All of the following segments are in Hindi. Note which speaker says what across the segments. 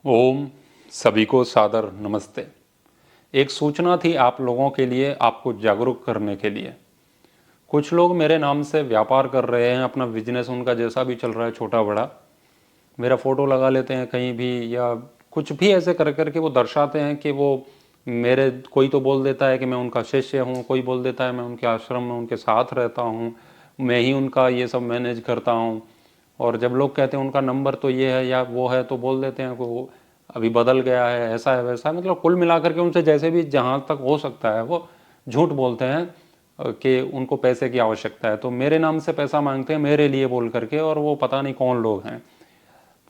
Speaker 1: ओम सभी को सादर नमस्ते। एक सूचना थी आप लोगों के लिए, आपको जागरूक करने के लिए। कुछ लोग मेरे नाम से व्यापार कर रहे हैं, अपना बिजनेस उनका जैसा भी चल रहा है, छोटा बड़ा, मेरा फ़ोटो लगा लेते हैं कहीं भी या कुछ भी ऐसे कर करके वो दर्शाते हैं कि वो मेरे, कोई तो बोल देता है कि मैं उनका शिष्य हूँ, कोई बोल देता है मैं उनके आश्रम में उनके साथ रहता हूँ, मैं ही उनका ये सब मैनेज करता हूँ। और जब लोग कहते हैं उनका नंबर तो ये है या वो है, तो बोल देते हैं कि वो अभी बदल गया है, ऐसा है वैसा है। मतलब कुल मिलाकर के उनसे जैसे भी जहाँ तक हो सकता है वो झूठ बोलते हैं कि उनको पैसे की आवश्यकता है, तो मेरे नाम से पैसा मांगते हैं मेरे लिए बोल करके। और वो पता नहीं कौन लोग हैं,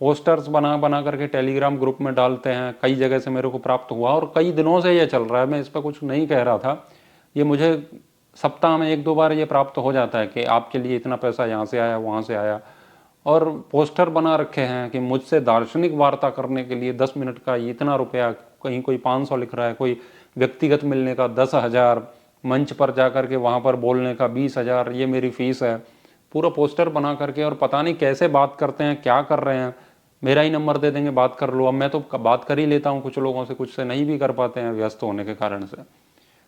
Speaker 1: पोस्टर्स बना बना करके टेलीग्राम ग्रुप में डालते हैं। कई जगह से मेरे को प्राप्त हुआ और कई दिनों से ये चल रहा है, मैं इस पर कुछ नहीं कह रहा था। ये मुझे सप्ताह में 1-2 बार ये प्राप्त हो जाता है कि आपके लिए इतना पैसा यहाँ से आया, वहाँ से आया। और पोस्टर बना रखे हैं कि मुझसे दार्शनिक वार्ता करने के लिए 10 मिनट का इतना रुपया, कहीं कोई 500 लिख रहा है, कोई व्यक्तिगत मिलने का 10,000, मंच पर जाकर के वहाँ पर बोलने का 20,000, ये मेरी फीस है। पूरा पोस्टर बना करके और पता नहीं कैसे बात करते हैं, क्या कर रहे हैं। मेरा ही नंबर दे देंगे, बात कर लो। अब मैं तो बात कर ही लेता हूँ कुछ लोगों से, कुछ से नहीं भी कर पाते हैं व्यस्त होने के कारण से।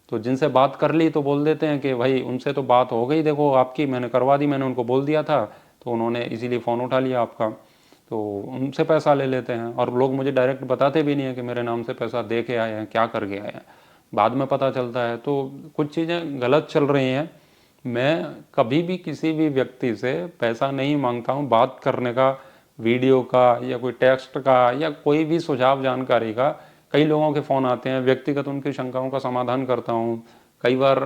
Speaker 1: तो जिनसे बात कर ली तो बोल देते हैं कि भाई उनसे तो बात हो गई, देखो आपकी मैंने करवा दी, मैंने उनको बोल दिया था तो उन्होंने इसीलिए फ़ोन उठा लिया आपका, तो उनसे पैसा ले लेते हैं। और लोग मुझे डायरेक्ट बताते भी नहीं है कि मेरे नाम से पैसा दे के आए हैं, क्या करके आए हैं, बाद में पता चलता है। तो कुछ चीज़ें गलत चल रही हैं। मैं कभी भी किसी भी व्यक्ति से पैसा नहीं मांगता हूँ। बात करने का, वीडियो का या कोई टेक्स्ट का या कोई भी सुझाव जानकारी का, कई लोगों के फ़ोन आते हैं, व्यक्तिगत उनकी शंकाओं का समाधान करता हूँ। कई बार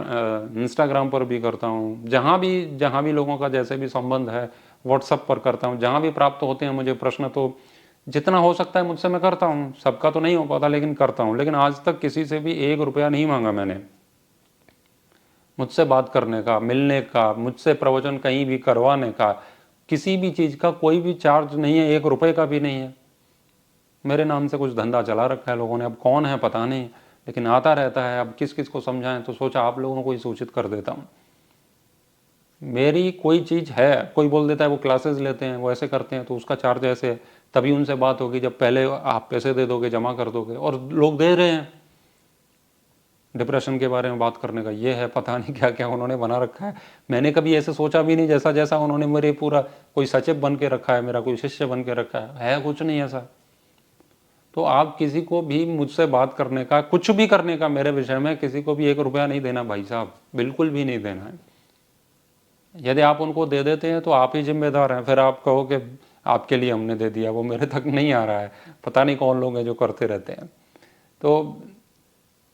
Speaker 1: इंस्टाग्राम पर भी करता हूँ, जहाँ भी लोगों का जैसे भी संबंध है, व्हाट्सएप पर करता हूँ। जहाँ भी प्राप्त होते हैं मुझे प्रश्न, तो जितना हो सकता है मुझसे मैं करता हूँ। सबका तो नहीं हो पाता लेकिन करता हूँ। लेकिन आज तक किसी से भी 1 रुपया नहीं मांगा मैंने। मुझसे बात करने का, मिलने का, मुझसे प्रवचन कहीं भी करवाने का, किसी भी चीज़ का कोई भी चार्ज नहीं है, 1 रुपये का भी नहीं है। मेरे नाम से कुछ धंधा चला रखा है लोगों ने, अब कौन है पता नहीं, लेकिन आता रहता है। अब किस किस को समझाएं, तो सोचा आप लोगों को ही सूचित कर देता हूँ। मेरी कोई चीज़ है, कोई बोल देता है वो क्लासेस लेते हैं, वो ऐसे करते हैं, तो उसका चार्ज ऐसे है। तभी उनसे बात होगी जब पहले आप पैसे दे दोगे, जमा कर दोगे। और लोग दे रहे हैं। डिप्रेशन के बारे में बात करने का ये है, पता नहीं क्या क्या उन्होंने बना रखा है। मैंने कभी ऐसे सोचा भी नहीं, जैसा जैसा उन्होंने मेरे पूरा कोई सचिव बन के रखा है, मेरा कोई शिष्य बन के रखा है कुछ नहीं ऐसा। तो आप किसी को भी मुझसे बात करने का, कुछ भी करने का मेरे विषय में, किसी को भी 1 रुपया नहीं देना भाई साहब, बिल्कुल भी नहीं देना है। यदि आप उनको दे देते हैं तो आप ही जिम्मेदार हैं। फिर आप कहो कि आपके लिए हमने दे दिया, वो मेरे तक नहीं आ रहा है। पता नहीं कौन लोग हैं जो करते रहते हैं। तो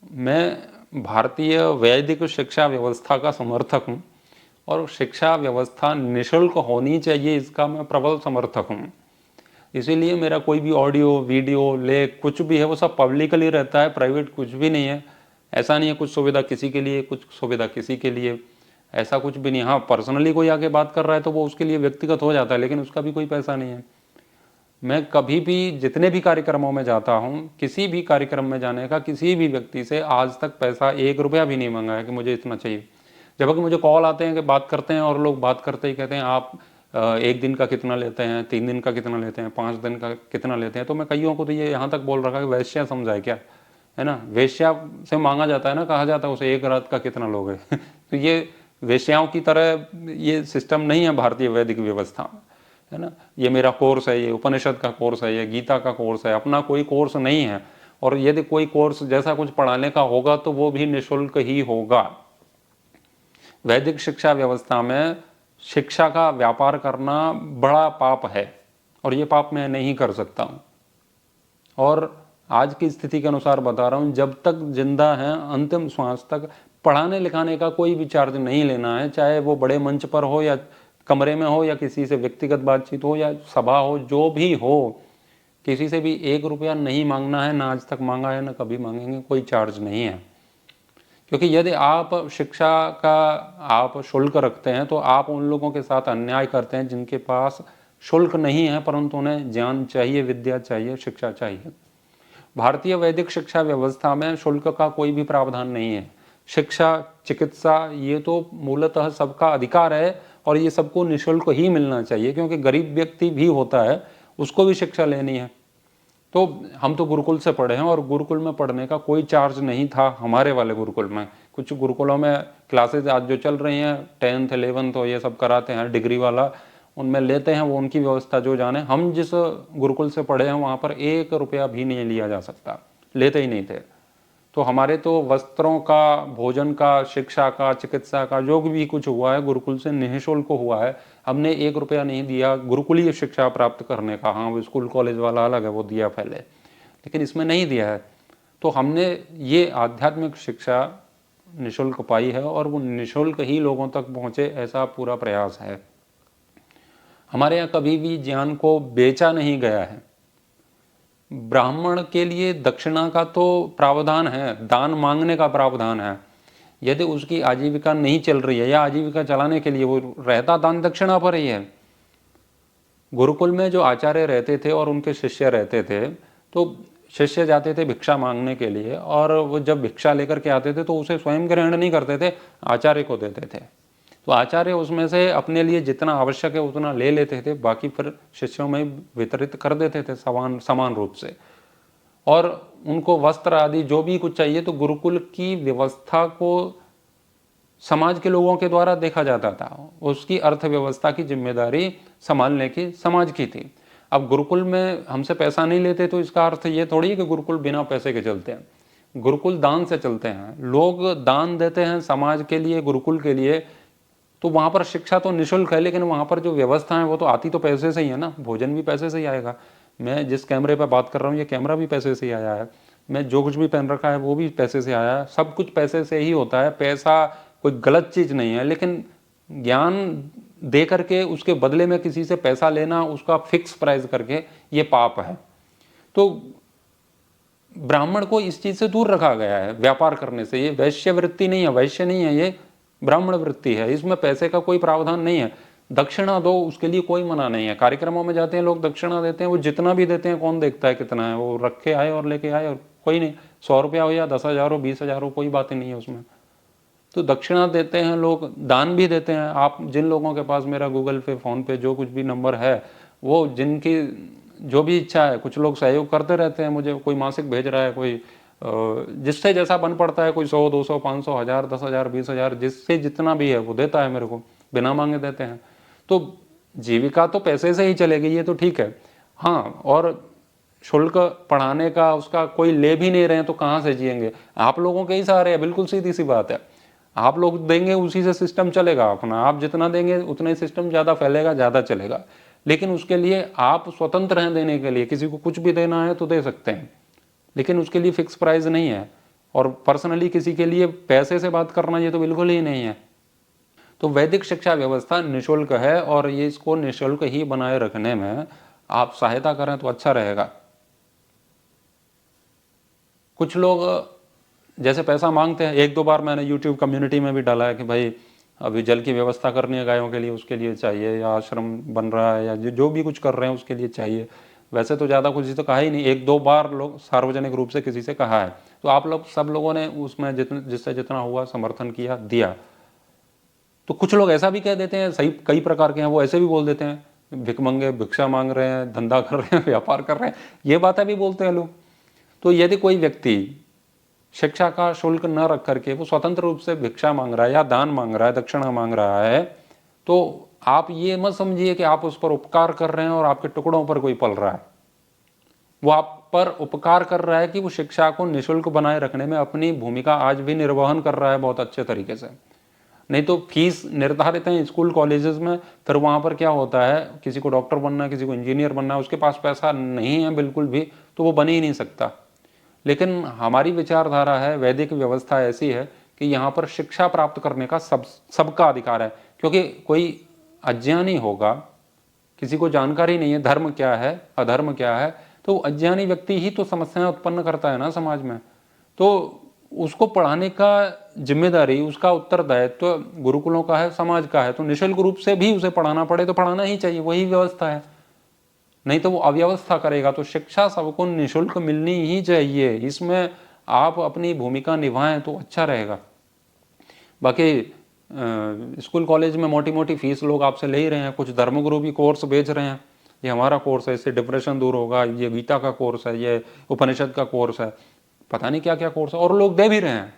Speaker 1: मैं भारतीय वैदिक शिक्षा व्यवस्था का समर्थक हूँ और शिक्षा व्यवस्था निःशुल्क होनी चाहिए, इसका मैं प्रबल समर्थक हूँ। इसीलिए मेरा कोई भी ऑडियो, वीडियो, लेख कुछ भी है वो सब पब्लिकली रहता है, प्राइवेट कुछ भी नहीं है। ऐसा नहीं है कुछ सुविधा किसी के लिए, कुछ सुविधा किसी के लिए, ऐसा कुछ भी नहीं। हाँ, पर्सनली कोई आके बात कर रहा है तो वो उसके लिए व्यक्तिगत हो जाता है, लेकिन उसका भी कोई पैसा नहीं है। मैं कभी भी जितने भी कार्यक्रमों में जाता हूँ, किसी भी कार्यक्रम में जाने का किसी भी व्यक्ति से आज तक पैसा 1 रुपया भी नहीं मांगा है कि मुझे इतना चाहिए। जबकि मुझे कॉल आते हैं कि बात करते हैं, और लोग बात करते ही कहते हैं आप 1 दिन का कितना लेते हैं, 3 दिन का कितना लेते हैं, 5 दिन का कितना लेते हैं। तो मैं कईयों को तो ये यहाँ तक बोल रखा है कि वैश्या समझाए क्या, है ना। वेश्या से मांगा जाता है ना, कहा जाता है उसे 1 रात का कितना लोगे तो ये वेश्याओं की तरह ये सिस्टम नहीं है भारतीय वैदिक व्यवस्था में, है ना। ये मेरा कोर्स है, ये उपनिषद का कोर्स है, ये गीता का कोर्स है, अपना कोई कोर्स नहीं है। और यदि कोई कोर्स जैसा कुछ पढ़ाने का होगा तो वो भी निःशुल्क ही होगा। वैदिक शिक्षा व्यवस्था में शिक्षा का व्यापार करना बड़ा पाप है और ये पाप मैं नहीं कर सकता हूँ। और आज की स्थिति के अनुसार बता रहा हूँ, जब तक जिंदा हैं अंतिम श्वास तक पढ़ाने लिखाने का कोई भी चार्ज नहीं लेना है। चाहे वो बड़े मंच पर हो या कमरे में हो या किसी से व्यक्तिगत बातचीत हो या सभा हो, जो भी हो, किसी से भी 1 रुपया नहीं मांगना है। ना आज तक मांगा है, ना कभी मांगेंगे। कोई चार्ज नहीं है। क्योंकि यदि आप शिक्षा का आप शुल्क रखते हैं तो आप उन लोगों के साथ अन्याय करते हैं जिनके पास शुल्क नहीं है, परंतु उन्हें ज्ञान चाहिए, विद्या चाहिए, शिक्षा चाहिए। भारतीय वैदिक शिक्षा व्यवस्था में शुल्क का कोई भी प्रावधान नहीं है। शिक्षा, चिकित्सा, ये तो मूलतः सबका अधिकार है और ये सबको निःशुल्क ही मिलना चाहिए, क्योंकि गरीब व्यक्ति भी होता है, उसको भी शिक्षा लेनी है। तो हम तो गुरुकुल से पढ़े हैं और गुरुकुल में पढ़ने का कोई चार्ज नहीं था हमारे वाले गुरुकुल में। कुछ गुरुकुलों में क्लासेज आज जो चल रही हैं 10th 11th तो ये सब कराते हैं डिग्री वाला, उनमें लेते हैं, वो उनकी व्यवस्था जो जाने। हम जिस गुरुकुल से पढ़े हैं वहाँ पर 1 रुपया भी नहीं लिया जा सकता, लेते ही नहीं थे। तो हमारे तो वस्त्रों का, भोजन का, शिक्षा का, चिकित्सा का जो भी कुछ हुआ है गुरुकुल से निःशुल्क हुआ है। हमने 1 रुपया नहीं दिया गुरुकुलीय शिक्षा प्राप्त करने का। हाँ, वो स्कूल कॉलेज वाला अलग है, वो दिया पहले, लेकिन इसमें नहीं दिया है। तो हमने ये आध्यात्मिक शिक्षा निःशुल्क पाई है और वो निःशुल्क ही लोगों तक पहुँचे, ऐसा पूरा प्रयास है। हमारे यहाँ कभी भी ज्ञान को बेचा नहीं गया है। ब्राह्मण के लिए दक्षिणा का तो प्रावधान है, दान मांगने का प्रावधान है। यदि उसकी आजीविका नहीं चल रही है या आजीविका चलाने के लिए वो रहता दान दक्षिणा पर ही है। गुरुकुल में जो आचार्य रहते थे और उनके शिष्य रहते थे, तो शिष्य जाते थे भिक्षा मांगने के लिए और वो जब भिक्षा लेकर के आते थे तो उसे स्वयं ग्रहण नहीं करते थे, आचार्य को देते थे। तो आचार्य उसमें से अपने लिए जितना आवश्यक है उतना ले लेते थे, बाकी फिर शिष्यों में वितरित कर देते थे समान रूप से। और उनको वस्त्र आदि जो भी कुछ चाहिए तो गुरुकुल की व्यवस्था को समाज के लोगों के द्वारा देखा जाता था। उसकी अर्थव्यवस्था की जिम्मेदारी संभालने की समाज की थी। अब गुरुकुल में हमसे पैसा नहीं लेते तो इसका अर्थ ये थोड़ी है कि गुरुकुल बिना पैसे के चलते हैं। गुरुकुल दान से चलते हैं, लोग दान देते हैं समाज के लिए, गुरुकुल के लिए। तो वहाँ पर शिक्षा तो निःशुल्क है, लेकिन वहाँ पर जो व्यवस्था है वो तो आती तो पैसे से ही है ना। भोजन भी पैसे से ही आएगा। मैं जिस कैमरे पर बात कर रहा हूँ ये कैमरा भी पैसे से ही आया है। मैं जो कुछ भी पहन रखा है वो भी पैसे से आया है। सब कुछ पैसे से ही होता है। पैसा कोई गलत चीज़ नहीं है, लेकिन ज्ञान दे करके उसके बदले में किसी से पैसा लेना, उसका फिक्स प्राइस करके, ये पाप है। तो ब्राह्मण को इस चीज़ से दूर रखा गया है व्यापार करने से। ये वैश्य वृत्ति नहीं है, वैश्य नहीं है, ये ब्राह्मण वृत्ति है। इसमें पैसे का कोई प्रावधान नहीं है। दक्षिणा दो उसके लिए कोई मना नहीं है। कार्यक्रमों में जाते हैं लोग, दक्षिणा देते हैं, वो जितना भी देते हैं कौन देखता है कितना है, वो रखे आए और लेके आए, और कोई नहीं। 100 रुपया हो या 10,000 हो, 20,000 हो, कोई बात ही नहीं है उसमें। तो दक्षिणा देते हैं लोग, दान भी देते हैं। आप जिन लोगों के पास मेरा गूगल पे, फोन पे जो कुछ भी नंबर है, वो जिनकी जो भी इच्छा है, कुछ लोग सहयोग करते रहते हैं मुझे। कोई मासिक भेज रहा है, कोई जिससे जैसा बन पड़ता है, कोई 100 200 500 1000 10,000 20,000, जिससे जितना भी है वो देता है मेरे को, बिना मांगे देते हैं। तो जीविका तो पैसे से ही चलेगी, ये तो ठीक है। हाँ, और शुल्क पढ़ाने का उसका कोई ले भी नहीं रहे हैं तो कहाँ से जिएंगे? आप लोगों के ही सहारे है, बिल्कुल सीधी सी बात है। आप लोग देंगे उसी से सिस्टम चलेगा अपना। आप जितना देंगे उतना ही सिस्टम ज़्यादा फैलेगा, ज़्यादा चलेगा। लेकिन उसके लिए आप स्वतंत्र हैं देने के लिए। किसी को कुछ भी देना है तो दे सकते हैं, लेकिन उसके लिए फिक्स प्राइस नहीं है। और पर्सनली किसी के लिए पैसे से बात करना ये तो बिल्कुल ही नहीं है। तो वैदिक शिक्षा व्यवस्था निःशुल्क है और ये इसको निःशुल्क ही बनाए रखने में आप सहायता करें तो अच्छा रहेगा। कुछ लोग जैसे पैसा मांगते हैं, 1-2 बार मैंने यूट्यूब कम्युनिटी में भी डाला है कि भाई अभी जल की व्यवस्था करनी है गायों के लिए, उसके लिए चाहिए, या आश्रम बन रहा है, या जो भी कुछ कर रहे हैं उसके लिए चाहिए। वैसे तो ज़्यादा कुछ तो कहा ही नहीं, 1-2 बार लोग सार्वजनिक रूप से किसी से कहा है। तो आप लोग सब लोगों ने उसमें जिससे जितना हुआ समर्थन किया, दिया। तो कुछ लोग ऐसा भी कह देते हैं, सही कई प्रकार के हैं, वो ऐसे भी बोल देते हैं भिखमंगे भिक्षा मांग रहे हैं, धंधा कर रहे हैं, व्यापार कर रहे हैं, ये बातें भी बोलते हैं लोग। तो यदि कोई व्यक्ति शिक्षा का शुल्क न रख करके वो स्वतंत्र रूप से भिक्षा मांग रहा है या दान मांग रहा है, दक्षिणा मांग रहा है, तो आप ये मत समझिए कि आप उस पर उपकार कर रहे हैं और आपके टुकड़ों पर कोई पल रहा है। वो आप पर उपकार कर रहा है कि वो शिक्षा को निःशुल्क बनाए रखने में अपनी भूमिका आज भी निर्वहन कर रहा है बहुत अच्छे तरीके से। नहीं तो फीस निर्धारित है स्कूल कॉलेजेस में, फिर वहाँ पर क्या होता है, किसी को डॉक्टर बनना है, किसी को इंजीनियर बनना है, उसके पास पैसा नहीं है बिल्कुल भी, तो वो बन ही नहीं सकता। लेकिन हमारी विचारधारा है, वैदिक व्यवस्था ऐसी है कि यहाँ पर शिक्षा प्राप्त करने का सबका अधिकार है। क्योंकि कोई अज्ञानी होगा, किसी को जानकारी नहीं है धर्म क्या है अधर्म क्या है, तो अज्ञानी व्यक्ति ही तो समस्याएं उत्पन्न करता है ना समाज में। तो उसको पढ़ाने का जिम्मेदारी, उसका उत्तरदायित्व तो गुरुकुलों का है, समाज का है। तो निःशुल्क रूप से भी उसे पढ़ाना पड़े तो पढ़ाना ही चाहिए, वही व्यवस्था है। नहीं तो वो अव्यवस्था करेगा। तो शिक्षा सबको निःशुल्क मिलनी ही चाहिए, इसमें आप अपनी भूमिका निभाएं तो अच्छा रहेगा। बाकी स्कूल कॉलेज में मोटी मोटी फीस लोग आपसे ले ही रहे हैं, कुछ धर्मगुरु भी कोर्स बेच रहे हैं, ये हमारा कोर्स है, इससे डिप्रेशन दूर होगा, ये गीता का कोर्स है, ये उपनिषद का कोर्स है, पता नहीं क्या क्या कोर्स है, और लोग दे भी रहे हैं।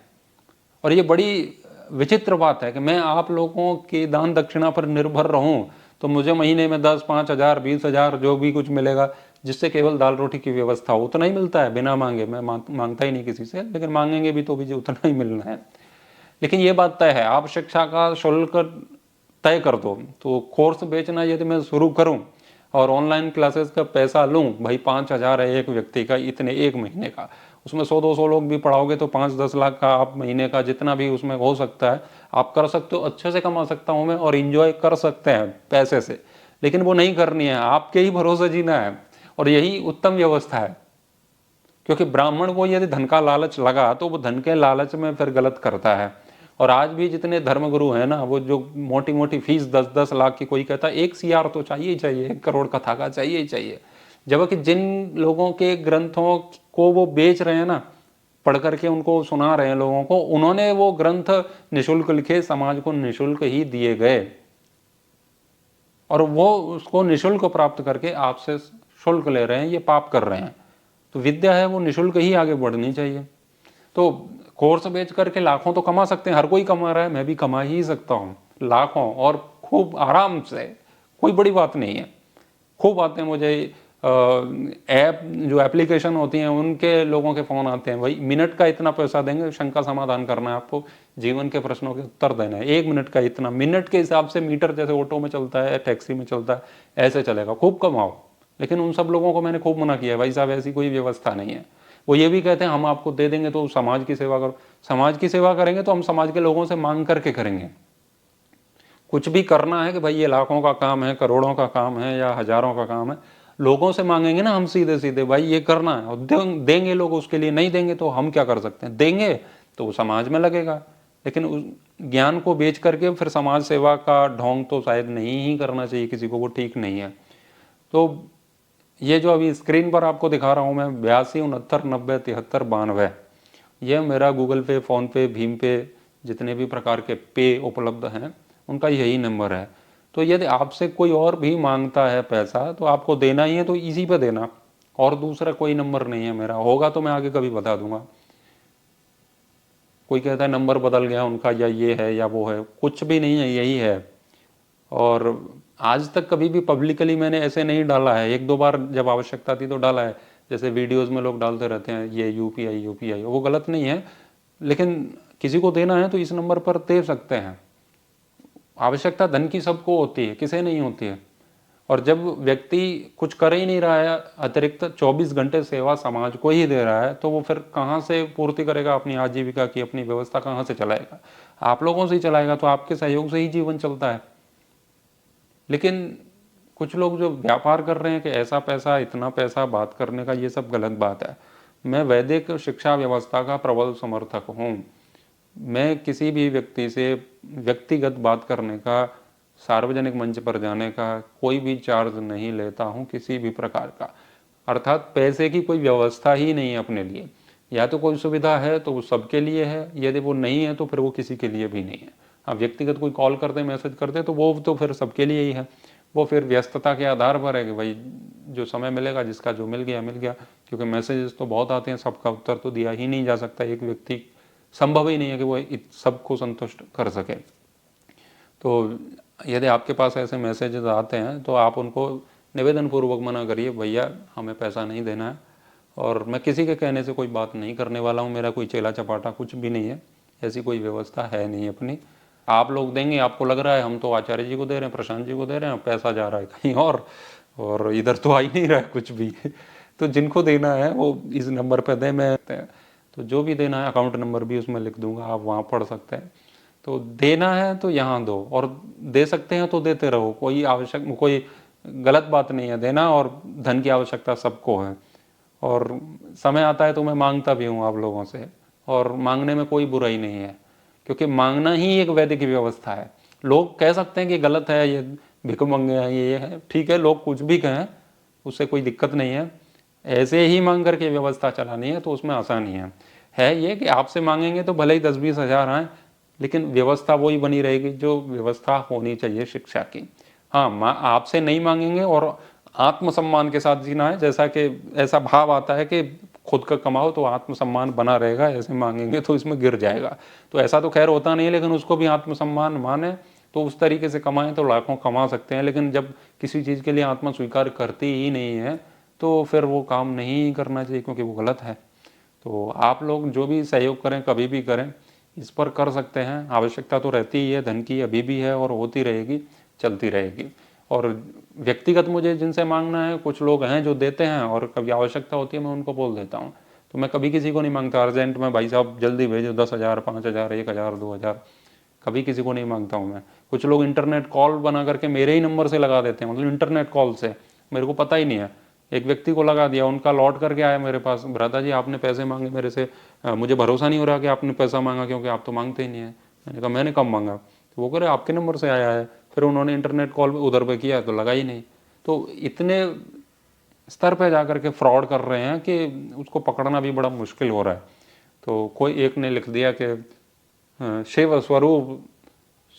Speaker 1: और ये बड़ी विचित्र बात है कि मैं आप लोगों की दान दक्षिणा पर निर्भर रहूं तो मुझे महीने में 10, 5,000, 20,000 जो भी कुछ मिलेगा, जिससे केवल दाल रोटी की व्यवस्था हो, उतना ही मिलता है बिना मांगे। मैं मांगता ही नहीं किसी से, लेकिन मांगेंगे भी तो भी उतना ही मिलना है। लेकिन ये बात तय है, आप शिक्षा का शुल्क तय कर दो। तो कोर्स बेचना यदि मैं शुरू करूं और ऑनलाइन क्लासेस का पैसा लूं, भाई 5,000 है एक व्यक्ति का, इतने एक महीने का, उसमें 100-200 लोग भी पढ़ाओगे तो 5-10 लाख का आप महीने का जितना भी उसमें हो सकता है आप कर सकते हो। अच्छे से कमा सकता हूं मैं और इंजॉय कर सकते हैं पैसे से, लेकिन वो नहीं करनी है, आपके ही भरोसे जीना है। और यही उत्तम व्यवस्था है, क्योंकि ब्राह्मण को यदि धन का लालच लगा तो वो धन के लालच में फिर गलत करता है। और आज भी जितने धर्मगुरु हैं ना, वो जो मोटी मोटी फीस 10-10 लाख की, कोई कहता है 1 CR तो चाहिए ही चाहिए, 1 करोड़ कथा का चाहिए ही चाहिए, जबकि जिन लोगों के ग्रंथों को वो बेच रहे हैं ना, पढ़ करके उनको सुना रहे हैं लोगों को, उन्होंने वो ग्रंथ निःशुल्क लिखे, समाज को निःशुल्क ही दिए गए, और वो उसको निःशुल्क प्राप्त करके आपसे शुल्क ले रहे हैं, ये पाप कर रहे हैं। तो विद्या है वो निःशुल्क ही आगे बढ़नी चाहिए। तो कोर्स बेच करके लाखों तो कमा सकते हैं, हर कोई कमा रहा है, मैं भी कमा ही सकता हूँ लाखों, और खूब आराम से, कोई बड़ी बात नहीं है। खूब आते हैं मुझे ऐप, जो एप्लीकेशन होती हैं उनके लोगों के फ़ोन आते हैं, भाई मिनट का इतना पैसा देंगे, शंका समाधान करना है आपको, जीवन के प्रश्नों के उत्तर देना है, 1 मिनट का इतना, मिनट के हिसाब से मीटर जैसे ऑटो में चलता है, टैक्सी में चलता है, ऐसे चलेगा, खूब कमाओ। लेकिन उन सब लोगों को मैंने खूब मना किया है, भाई साहब ऐसी कोई व्यवस्था नहीं है। वो ये भी कहते हैं हम आपको दे देंगे तो समाज की सेवा करो। समाज की सेवा करेंगे तो हम समाज के लोगों से मांग करके करेंगे। कुछ भी करना है कि भाई ये लाखों का काम है, करोड़ों का काम है, या हजारों का काम है, लोगों से मांगेंगे ना हम सीधे सीधे, भाई ये करना है, और देंगे लोग उसके लिए, नहीं देंगे तो हम क्या कर सकते हैं, देंगे तो वो समाज में लगेगा। लेकिन उस ज्ञान को बेच करके फिर समाज सेवा का ढोंग तो शायद नहीं ही करना चाहिए किसी को, वो ठीक नहीं है। तो ये जो अभी स्क्रीन पर आपको दिखा रहा हूँ मैं, 82 69 90 73 92, ये मेरा गूगल पे, फ़ोन पे, भीम पे, जितने भी प्रकार के पे उपलब्ध हैं उनका यही नंबर है। तो यदि आपसे कोई और भी मांगता है पैसा तो आपको देना ही है तो इसी पे देना, और दूसरा कोई नंबर नहीं है मेरा, होगा तो मैं आगे कभी बता दूंगा। कोई कहता है नंबर बदल गया उनका, या ये है या वो है, कुछ भी नहीं है, यही है। और आज तक कभी भी पब्लिकली मैंने ऐसे नहीं डाला है, 1-2 बार जब आवश्यकता थी तो डाला है, जैसे वीडियोस में लोग डालते रहते हैं ये यूपीआई, वो गलत नहीं है, लेकिन किसी को देना है तो इस नंबर पर दे सकते हैं। आवश्यकता धन की सबको होती है, किसे नहीं होती है। और जब व्यक्ति कुछ कर ही नहीं रहा है, अतिरिक्त 24 घंटे सेवा समाज को ही दे रहा है, तो वो फिर कहाँ से पूर्ति करेगा अपनी आजीविका की, अपनी व्यवस्था कहाँ से चलाएगा? आप लोगों से ही चलाएगा, तो आपके सहयोग से ही जीवन चलता है। लेकिन कुछ लोग जो व्यापार कर रहे हैं कि ऐसा पैसा, इतना पैसा, बात करने का, ये सब गलत बात है। मैं वैदिक शिक्षा व्यवस्था का प्रबल समर्थक हूँ। मैं किसी भी व्यक्ति से व्यक्तिगत बात करने का, सार्वजनिक मंच पर जाने का कोई भी चार्ज नहीं लेता हूँ किसी भी प्रकार का। अर्थात पैसे की कोई व्यवस्था ही नहीं है अपने लिए। या तो कोई सुविधा है तो वो सबके लिए है, यदि वो नहीं है तो फिर वो किसी के लिए भी नहीं है। अब व्यक्तिगत कोई कॉल करते, मैसेज करते, तो वो तो फिर सबके लिए ही है। वो फिर व्यस्तता के आधार पर है कि भाई जो समय मिलेगा, जिसका जो मिल गया मिल गया, क्योंकि मैसेजेस तो बहुत आते हैं, सबका उत्तर तो दिया ही नहीं जा सकता। एक व्यक्ति, संभव ही नहीं है कि वो सबको संतुष्ट कर सके। तो यदि आपके पास ऐसे मैसेजेस आते हैं तो आप उनको निवेदन पूर्वक मना करिए, भैया हमें पैसा नहीं देना है। और मैं किसी के कहने से कोई बात नहीं करने वाला हूँ, मेरा कोई चेला चपाटा कुछ भी नहीं है, ऐसी कोई व्यवस्था है नहीं अपनी। आप लोग देंगे, आपको लग रहा है हम तो आचार्य जी को दे रहे हैं, प्रशांत जी को दे रहे हैं, पैसा जा रहा है कहीं और इधर तो आ ही नहीं रहा है कुछ भी। तो जिनको देना है वो इस नंबर पर दें। मैं तो जो भी देना है, अकाउंट नंबर भी उसमें लिख दूंगा, आप वहाँ पढ़ सकते हैं। तो देना है तो यहाँ दो, और दे सकते हैं तो देते रहो, कोई गलत बात नहीं है देना, और धन की आवश्यकता सबको है। और समय आता है तो मैं मांगता भी हूँ आप लोगों से, और मांगने में कोई बुराई नहीं है, क्योंकि मांगना ही एक वैदिक व्यवस्था है। लोग कह सकते हैं कि गलत है, ये भिख मंगे हैं, ये है, ठीक है, लोग कुछ भी कहें, उससे कोई दिक्कत नहीं है। ऐसे ही मांग करके व्यवस्था चलानी है तो उसमें आसानी है ये कि आपसे मांगेंगे तो भले ही 10-20 हज़ार आए, लेकिन व्यवस्था वही बनी रहेगी जो व्यवस्था होनी चाहिए शिक्षा की। हाँ, आपसे नहीं मांगेंगे और आत्मसम्मान के साथ जीना है, जैसा कि ऐसा भाव आता है कि खुद का कमाओ तो आत्मसम्मान बना रहेगा, ऐसे मांगेंगे तो इसमें गिर जाएगा। तो ऐसा तो खैर होता नहीं है, लेकिन उसको भी आत्मसम्मान माने तो उस तरीके से कमाएं तो लाखों कमा सकते हैं। लेकिन जब किसी चीज़ के लिए आत्मा स्वीकार करती ही नहीं है तो फिर वो काम नहीं करना चाहिए, क्योंकि वो गलत है। तो आप लोग जो भी सहयोग करें, कभी भी करें, इस पर कर सकते हैं। आवश्यकता तो रहती ही है, धन की अभी भी है और होती रहेगी, चलती रहेगी। और व्यक्तिगत मुझे जिनसे मांगना है, कुछ लोग हैं जो देते हैं और कभी आवश्यकता होती है मैं उनको बोल देता हूँ। तो मैं कभी किसी को नहीं मांगता अर्जेंट में, भाई साहब जल्दी भेजो 10,000, 5,000, 1,000, 2,000, कभी किसी को नहीं मांगता हूँ मैं। कुछ लोग इंटरनेट कॉल बना करके मेरे ही नंबर से लगा देते हैं, मतलब इंटरनेट कॉल से, मेरे को पता ही नहीं है। एक व्यक्ति को लगा दिया, उनका लौट करके आया मेरे पास, भ्राता जी आपने पैसे मांगे मेरे से, मुझे भरोसा नहीं हो रहा कि आपने पैसा मांगा, क्योंकि आप तो मांगते ही नहीं है। मैंने कहा मैंने कब मांगा? तो वो कह रहे आपके नंबर से आया है। फिर उन्होंने इंटरनेट कॉल उधर पे किया तो लगा ही नहीं। तो इतने स्तर पे जा करके फ्रॉड कर रहे हैं कि उसको पकड़ना भी बड़ा मुश्किल हो रहा है। तो कोई एक ने लिख दिया कि शिव स्वरूप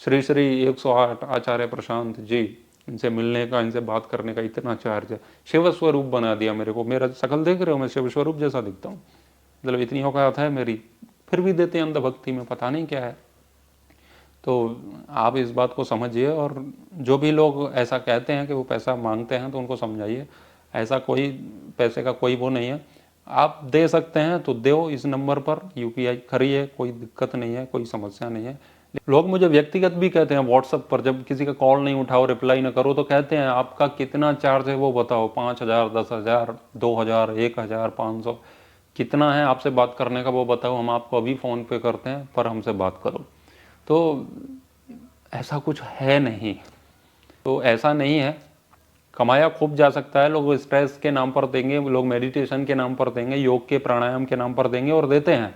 Speaker 1: श्री श्री 108 आचार्य प्रशांत जी, इनसे मिलने का, इनसे बात करने का इतना चार्ज है। शिव स्वरूप बना दिया मेरे को। मेरा शक्ल देख रहे हो, मैं शिव स्वरूप जैसा दिखता हूँ, मतलब इतनी औकात है मेरी, फिर भी देते हैं अंधभक्ति में, पता नहीं क्या है। तो आप इस बात को समझिए, और जो भी लोग ऐसा कहते हैं कि वो पैसा मांगते हैं तो उनको समझाइए, ऐसा कोई पैसे का कोई वो नहीं है। आप दे सकते हैं तो दो, इस नंबर पर यूपीआई करिए, कोई दिक्कत नहीं है, कोई समस्या नहीं है। लोग मुझे व्यक्तिगत भी कहते हैं व्हाट्सएप पर, जब किसी का कॉल नहीं उठाओ, रिप्लाई ना करो, तो कहते हैं आपका कितना चार्ज है वो बताओ, 5,000, 10,000, 2,000, 1,000, 500, कितना है आपसे बात करने का वो बताओ, हम आपको अभी फ़ोन पे करते हैं, पर हमसे बात करो। तो ऐसा कुछ है नहीं। तो ऐसा नहीं है, कमाया खूब जा सकता है। लोग स्ट्रेस के नाम पर देंगे, लोग मेडिटेशन के नाम पर देंगे, योग के प्राणायाम के नाम पर देंगे और देते हैं।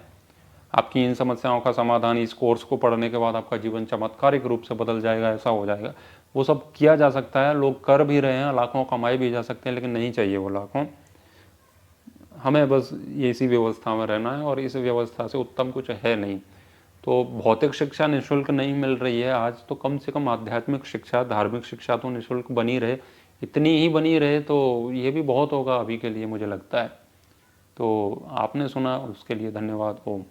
Speaker 1: आपकी इन समस्याओं का समाधान इस कोर्स को पढ़ने के बाद आपका जीवन चमत्कारिक रूप से बदल जाएगा, ऐसा हो जाएगा, वो सब किया जा सकता है, लोग कर भी रहे हैं, लाखों कमाए भी जा सकते हैं, लेकिन नहीं चाहिए वो लाखों। हमें बस इसी व्यवस्था में रहना है, और इस व्यवस्था से उत्तम कुछ है नहीं। तो भौतिक शिक्षा निःशुल्क नहीं मिल रही है आज, तो कम से कम आध्यात्मिक शिक्षा, धार्मिक शिक्षा तो निःशुल्क बनी रहे, इतनी ही बनी रहे तो ये भी बहुत होगा अभी के लिए, मुझे लगता है। तो आपने सुना, उसके लिए धन्यवाद। ओम।